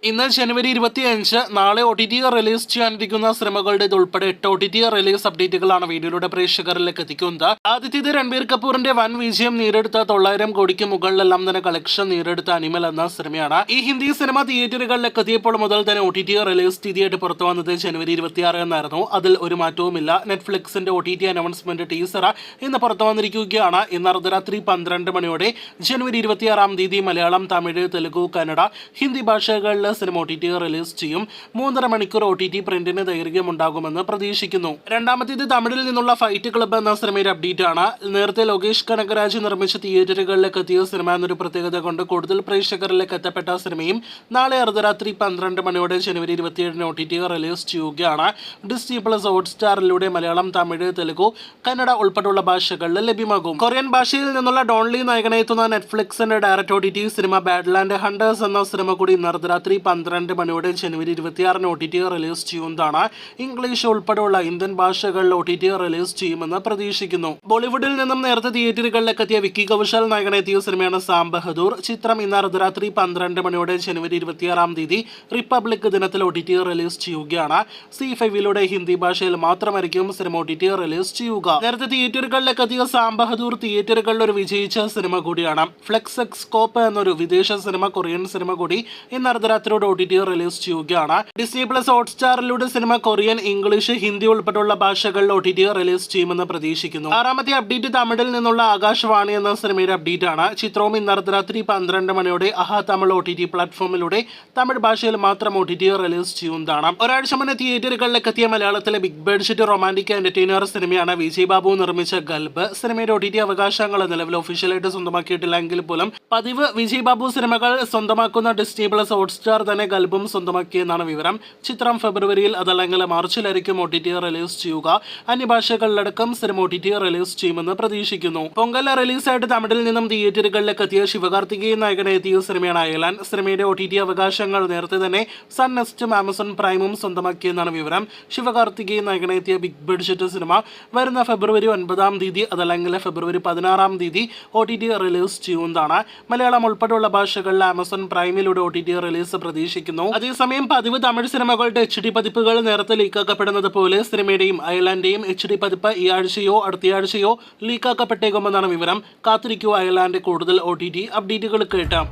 ഇന്ന് ജനുവരി 25 നാളെ OTT release ചെയ്യാനിരിക്കുന്ന സിനിമകളുടെ ഉൾപ്പെടെ 8 OTT റിലീസ് അപ്ഡേറ്റുകളാണ് വീഡിയോയിലൂടെ പ്രേക്ഷകരിലേക്ക് എത്തിക്കുന്നത്. ആദ്യത്തേത് രൺബീർ കപൂറിന്റെ വൻ വിജയം നേടിയെടുത്ത 900 കോടിക്ക് മുകളിലെല്ലാം തന്നെ കളക്ഷൻ നേടിയെടുത്ത അനിമൽ എന്ന സിനിമയാണ്. ഈ ഹിന്ദി സിനിമ തിയേറ്ററുകളിലേക്ക് എത്തിയപ്പോൾ മുതൽ തന്നെ OTT റിലീസ് തീയതിയായിട്ട് പുറത്തു വന്നത് ജനുവരി 26 എന്നായിരുന്നു. അതിൽ ഒരു മാറ്റവുമില്ല. നെറ്റ്ഫ്ലിക്സിന്റെ OTT അനൗൺസ്മെന്റ് ടീസർ ഇന്ന് പുറത്തു വന്നിരിക്കുകയാണ്. ഇന്ന് അർദ്ധരാത്രി 12 മണിയോടെ ജനുവരി 26 തീയതി മലയാളം, തമിഴ്, തെലുഗു, കന്നഡ, ഹിന്ദി ഭാഷകളിൽ സിനിമ OTT റിലീസ് ചെയ്യും. 3.5 മണിക്കൂർ OTT പ്രിന്റിന് ദൈർഘ്യം ഉണ്ടാകുമെന്ന് പ്രതീക്ഷിക്കുന്നു. രണ്ടാമത്തേത് തമിഴിൽ നിന്നുള്ള ഫൈറ്റ് ക്ലബ്ബ് എന്ന സിനിമയുടെ അപ്ഡേറ്റ് ആണ്. നേരത്തെ ലോകേഷ് കനകരാജ് നിർമ്മിച്ച തിയേറ്ററുകളിലേക്ക് എത്തിയ സിനിമ എന്നൊരു പ്രത്യേകത കൊണ്ട് കൂടുതൽ പ്രേക്ഷകരിലേക്ക് എത്തപ്പെട്ട സിനിമയും നാളെ അർദ്ധരാത്രി 12 മണിയോടെ ജനുവരി 27 OTT റിലീസ് ചെയ്യുകയാണ്. ഡിസ്നി പ്ലസ് ഹോട്ട്സ്റ്റാറിലൂടെ മലയാളം, തമിഴ്, തെലുഗു, കന്നഡ ഉൾപ്പെടെയുള്ള ഭാഷകളിൽ ലഭ്യമാകും. കൊറിയൻ ഭാഷയിൽ നിന്നുള്ള ഡോൺലി നായകനെത്തുന്ന നെറ്റ്ഫ്ലിക്സിന്റെ direct OTT cinema Badland hunters എന്ന സിനിമ കൂടി ഇന്ന് അർദ്ധരാത്രി 12 മണിയോടെ ജനുവരി 26 OTT റിലീസ് ചെയ്യുന്നതാണ്. ഇംഗ്ലീഷ് ഉൾപ്പെടെയുള്ള ഇന്ത്യൻ ഭാഷകളിൽ OTT റിലീസ് ചെയ്യുമെന്ന് പ്രതീക്ഷിക്കുന്നു. ബോളിവുഡിൽ നിന്നും നേരത്തെ തിയേറ്ററുകളിലേക്ക് എത്തിയ വിക്കി കൗശൽ നായകനെത്തിയ സിനിമയാണ് സാം ബഹദൂർ. ചിത്രം ഇന്ന് അർദ്ധരാത്രി 12 മണിയോടെ ജനുവരി 26 തീയതി റിപ്പബ്ലിക് ദിനത്തിൽ OTT റിലീസ് ചെയ്യുകയാണ്. C5 ഹിന്ദി ഭാഷയിൽ മാത്രമായിരിക്കും സിനിമ OTT റിലീസ് ചെയ്യുക. നേരത്തെ തിയേറ്ററുകളിലേക്ക് എത്തിയ സാം ബഹദൂർ തിയേറ്ററുകളിൽ ഒരു വിജയിച്ച സിനിമ കൂടിയാണ്. ഫ്ലെക്സ് എക്സ്കോപ്പ് എന്നൊരു വിദേശ സിനിമ, കൊറിയൻ സിനിമ കൂടി ഇന്ന് അർദ്ധരാത്രിയോടെ OTT റിലീസ് ചെയ്യുകയാണ്. ഡിസ്നി പ്ലസ് ഹോട്ട്സ്റ്റാറിലൂടെ സിനിമ കൊറിയൻ, ഇംഗ്ലീഷ്, ഹിന്ദി ഉൾപ്പെടെയുള്ള ഭാഷകളിൽ OTT റിലീസ് ചെയ്യുമെന്ന് പ്രതീക്ഷിക്കുന്നു. ആറാമത്തെ അപ്ഡേറ്റ് തമിഴിൽ നിന്നുള്ള ആകാശവാണി എന്ന സിനിമയുടെ അപ്ഡേറ്റ് ആണ്. ചിത്രവും ഇന്ന് അർദ്ധരാത്രി 12 മണിയോടെ അഹാ തമിഴ് OTT പ്ലാറ്റ്ഫോമിലൂടെ തമിഴ് ഭാഷയിൽ മാത്രം OTT റിലീസ് ചെയ്യുന്നതാണ്. ഒരാഴ്ച മുന്നേ തിയേറ്ററുകളിലേക്ക് എത്തിയ മലയാളത്തിലെ ബിഗ് ബഡ്ജറ്റ് റൊമാന്റിക് എന്റർടൈനർ സിനിമയാണ് വിജയ് ബാബു നിർമ്മിച്ച ഗൽബ്. സിനിമയുടെ OTT അവകാശങ്ങൾ നിലവിൽ ഒഫീഷ്യലായിട്ട് സ്വന്തമാക്കിയിട്ടില്ലെങ്കിൽ പോലും പതിവ് വിജയ് ബാബു സിനിമകൾ സ്വന്തമാക്കുന്ന ഡിസ്നി പ്ലസ് ഹോട്ട്സ്റ്റാർ തന്നെ ഗൽബും സ്വന്തമാക്കിയെന്നാണ് വിവരം. ചിത്രം ഫെബ്രുവരിയിൽ അതല്ലെങ്കിൽ മാർച്ചിലായിരിക്കും OTT റിലീസ് ചെയ്യുക. അന്യഭാഷകളിലടക്കം സിനിമ OTT റിലീസ് ചെയ്യുമെന്ന് പ്രതീക്ഷിക്കുന്നു. പൊങ്കൽ റിലീസായിട്ട് തമിഴിൽ നിന്നും തിയേറ്ററുകളിലേക്ക് എത്തിയ ശിവകാർത്തികേയൻ നായകനെ എത്തിയ സിനിമയാണ് അയലാൻഡ്. സിനിമയുടെ OTT അവകാശങ്ങൾ നേരത്തെ തന്നെ സൺ നെക്സ്റ്റും ആമസോൺ പ്രൈമും സ്വന്തമാക്കിയെന്നാണ് വിവരം. ശിവകാർത്തികേയൻ നായകനെ എത്തിയ ബിഗ് ബഡ്ജറ്റ് സിനിമ വരുന്ന ഫെബ്രുവരി 9 തീയതി അതല്ലെങ്കിൽ ഫെബ്രുവരി 16 തീയതി OTT റിലീസ് ചെയ്യുന്നതാണ്. മലയാളം ഉൾപ്പെടെയുള്ള ഭാഷകളിൽ ആമസോൺ പ്രൈമിലൂടെ OTT റിലീസ് പ്രതീക്ഷിക്കുന്നു. അതേസമയം പതിവ് തമിഴ് സിനിമകളുടെ HD പതിപ്പുകൾ നേരത്തെ ലീക്കാക്കപ്പെടുന്നത് പോലെ സിനിമയുടെയും അയർലാൻഡിന്റെയും HD പതിപ്പ് ഈ ആഴ്ചയോ അടുത്തയാഴ്ചയോ ലീക്കാക്കപ്പെട്ടേക്കുമെന്നാണ് വിവരം. കാത്തിരിക്കൂ അയർലാൻഡ് കൂടുതൽ OTT അപ്ഡേറ്റുകൾ കേട്ടാം.